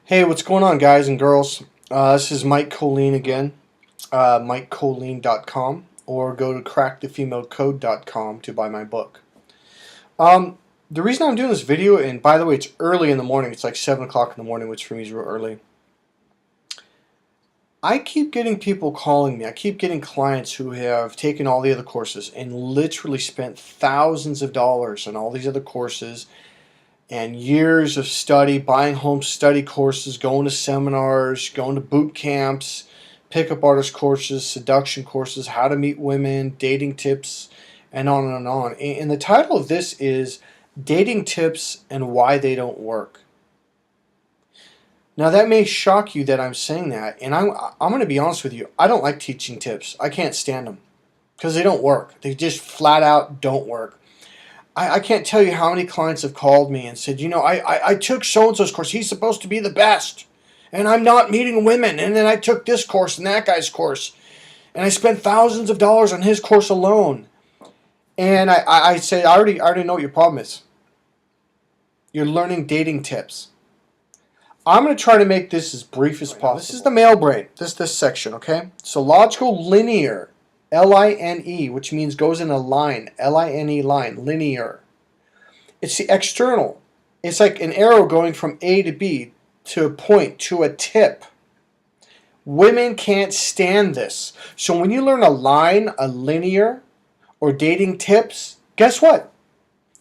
Hey, what's going on, guys and girls? This is Mike Colleen again, MikeColleen.com, or go to crackthefemalecode.com to buy my book. The reason I'm doing this video, and by the way, it's early in the morning, it's like 7 o'clock in the morning, which for me is real early. I keep getting people calling me. I keep getting clients who have taken all the other courses and literally spent thousands of dollars on all these other courses and years of study, buying home study courses, going to seminars, going to boot camps, pickup artist courses, seduction courses, how to meet women, dating tips, and on and on. And the title of this is Dating Tips and Why They Don't Work. Now that may shock you that I'm saying that, and I'm going to be honest with you. I don't like teaching tips. I can't stand them because they don't work. They just flat out don't work. I can't tell you how many clients have called me and said, I took so-and-so's course. He's supposed to be the best. And I'm not meeting women. And then I took this course and that guy's course. And I spent thousands of dollars on his course alone. And I say, I already know what your problem is. You're learning dating tips. I'm going to try to make this as brief as possible. This is the male brain. This section, okay? So logical linear. L-I-N-E, which means goes in a line. L-I-N-E line, linear. It's the external. It's like an arrow going from A to B to a point, to a tip. Women can't stand this. So when you learn a line, a linear, or dating tips, guess what?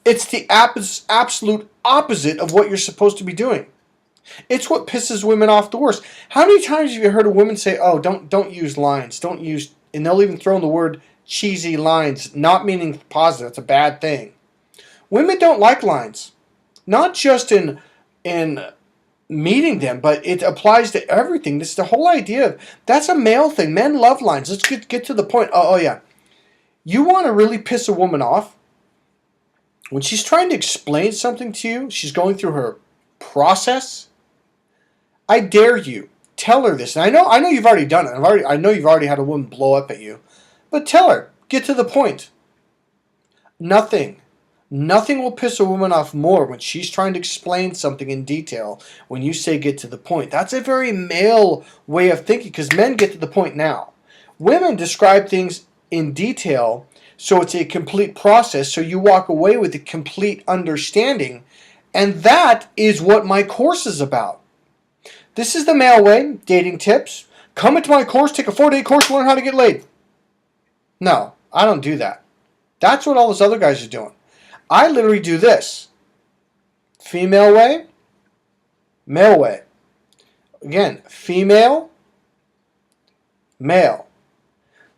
It's the absolute opposite of what you're supposed to be doing. It's what pisses women off the worst. How many times have you heard a woman say, "Oh, don't use lines, don't use," and they'll even throw in the word cheesy lines, not meaning positive. It's a bad thing. Women don't like lines, not just in meeting them, but it applies to everything. This is the whole idea of that's a male thing. Men love lines. Let's get to the point. Oh yeah, you want to really piss a woman off when she's trying to explain something to you. She's going through her process. I dare you, tell her this. And I know you've already done it. I know you've already had a woman blow up at you. But tell her, get to the point. Nothing will piss a woman off more when she's trying to explain something in detail when you say get to the point. That's a very male way of thinking because men get to the point now. Women describe things in detail, so it's a complete process, so you walk away with a complete understanding. And that is what my course is about. This is the male way, dating tips. Come into my course, take a 4-day course, learn how to get laid. No, I don't do that. That's what all those other guys are doing. I literally do this. Female way, male way. Again, female, male.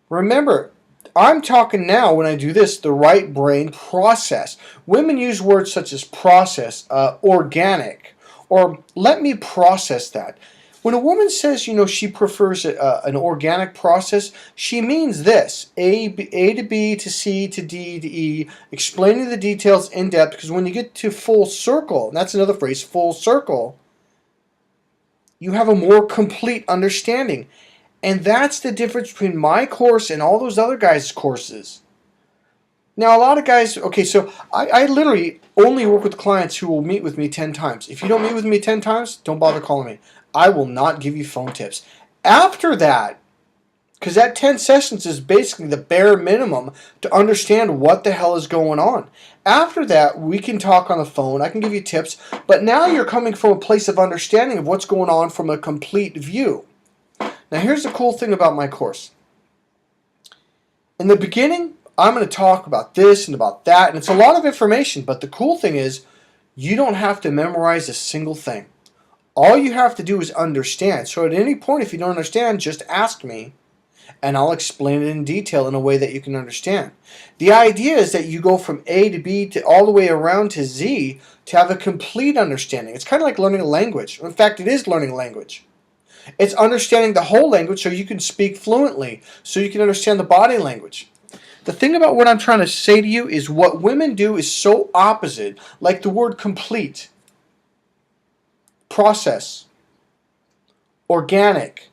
Remember, I'm talking now when I do this, the right brain process. Women use words such as process, organic, or let me process that. When a woman says, she prefers an organic process, she means this, A to B to C to D to E, explaining the details in depth, because when you get to full circle, and that's another phrase, full circle, you have a more complete understanding. And that's the difference between my course and all those other guys' courses. Now, a lot of guys, okay, so I literally only work with clients who will meet with me 10 times. If you don't meet with me 10 times, don't bother calling me. I will not give you phone tips. After that, because that 10 sessions is basically the bare minimum to understand what the hell is going on. After that, we can talk on the phone. I can give you tips. But now you're coming from a place of understanding of what's going on from a complete view. Now, here's the cool thing about my course. In the beginning, I'm going to talk about this and about that, and it's a lot of information, but the cool thing is you don't have to memorize a single thing. All you have to do is understand. So at any point, if you don't understand, just ask me, and I'll explain it in detail in a way that you can understand. The idea is that you go from A to B to all the way around to Z to have a complete understanding. It's kind of like learning a language. In fact, it is learning a language. It's understanding the whole language so you can speak fluently, so you can understand the body language. The thing about what I'm trying to say to you is what women do is so opposite, like the word complete, process, organic,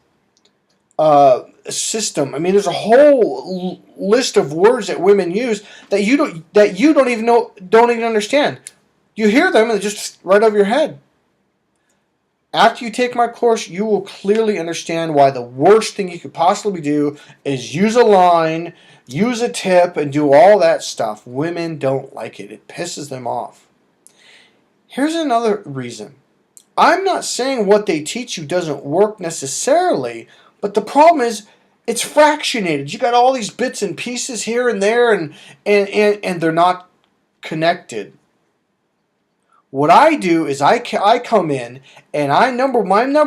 system. I mean, there's a whole list of words that women use that you don't even understand. You hear them and they're just right over your head. After you take my course, you will clearly understand why the worst thing you could possibly do is use a line, use a tip, and do all that stuff. Women don't like it. It pisses them off. Here's another reason. I'm not saying what they teach you doesn't work necessarily, but the problem is it's fractionated. You got all these bits and pieces here and there, and they're not connected. What I do is I come in and my number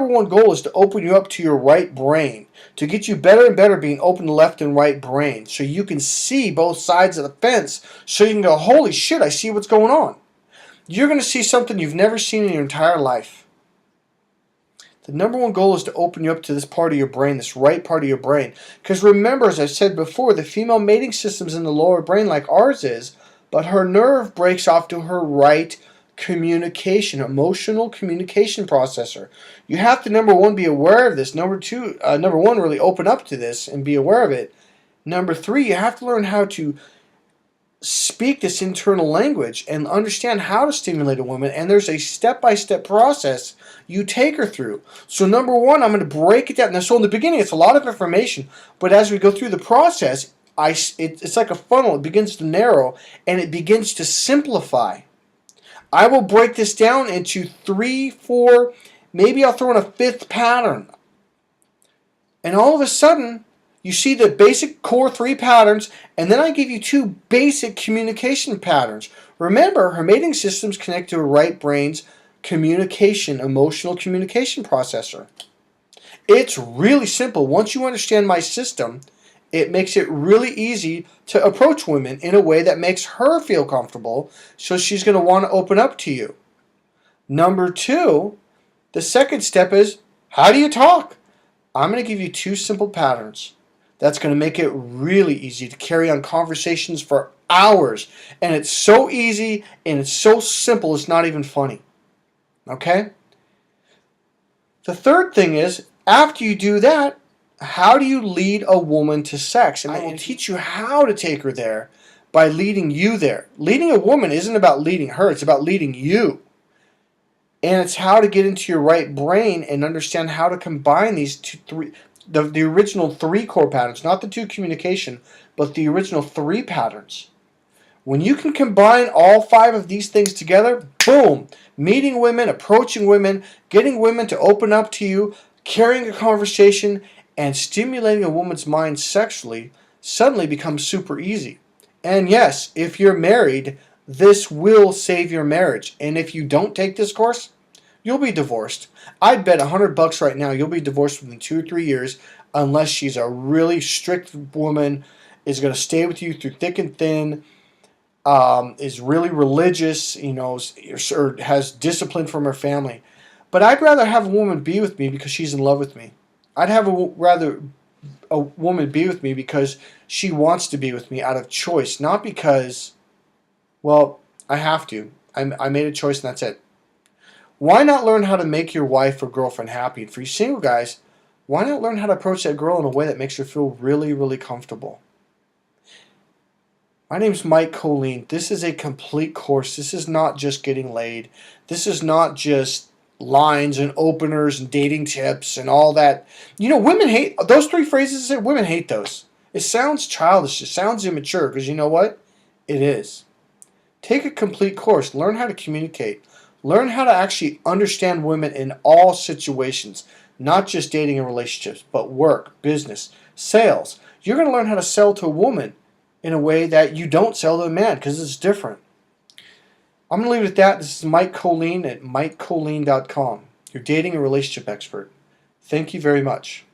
one goal is to open you up to your right brain, to get you better and better being open to left and right brain, so you can see both sides of the fence, so you can go, holy shit, I see what's going on. You're going to see something you've never seen in your entire life. The number one goal is to open you up to this part of your brain, this right part of your brain. Because remember, as I said before, the female mating system's in the lower brain like ours is, but her nerve breaks off to her right communication, emotional communication processor. You have to, number one, be aware of this. Number one, really open up to this and be aware of it. Number three, you have to learn how to speak this internal language and understand how to stimulate a woman, and there's a step-by-step process you take her through. So number one, I'm going to break it down. Now, so in the beginning, it's a lot of information, but as we go through the process, it's like a funnel. It begins to narrow, and it begins to simplify. I will break this down into 3, 4, maybe I'll throw in a 5th pattern. And all of a sudden, you see the basic core 3 patterns, and then I give you 2 basic communication patterns. Remember, her mating system's connected to her right brain's emotional communication processor. It's really simple. Once you understand my system, it makes it really easy to approach women in a way that makes her feel comfortable, so she's going to want to open up to you. Number 2, the second step is, how do you talk? I'm going to give you 2 simple patterns. That's going to make it really easy to carry on conversations for hours. And it's so easy and it's so simple, it's not even funny. Okay? The third thing is, after you do that, how do you lead a woman to sex? And I will teach you how to take her there by leading you there. Leading a woman isn't about leading her, it's about leading you. And it's how to get into your right brain and understand how to combine these the original 3 core patterns, not the 2 communication, but the original 3 patterns. When you can combine all 5 of these things together, boom, meeting women, approaching women, getting women to open up to you, carrying a conversation, and stimulating a woman's mind sexually suddenly becomes super easy. And yes, if you're married, this will save your marriage. And if you don't take this course, you'll be divorced. I'd bet $100 right now you'll be divorced within 2 or 3 years, unless she's a really strict woman, is going to stay with you through thick and thin, is really religious, or has discipline from her family. But I'd rather have a woman be with me because she's in love with me. I'd rather a woman be with me because she wants to be with me out of choice, not because, well, I have to. I made a choice and that's it. Why not learn how to make your wife or girlfriend happy? And for you single guys, why not learn how to approach that girl in a way that makes her feel really, really comfortable? My name's Mike Colleen. This is a complete course. This is not just getting laid. This is not just lines and openers and dating tips and all that. Women hate those 3 phrases. Women hate those. It sounds childish. It sounds immature, because you know what? It is. Take a complete course. Learn how to communicate. Learn how to actually understand women in all situations, not just dating and relationships, but work, business, sales. You're going to learn how to sell to a woman in a way that you don't sell to a man, because it's different. I'm going to leave it at that. This is Mike Colleen at MikeColleen.com, your dating and relationship expert. Thank you very much.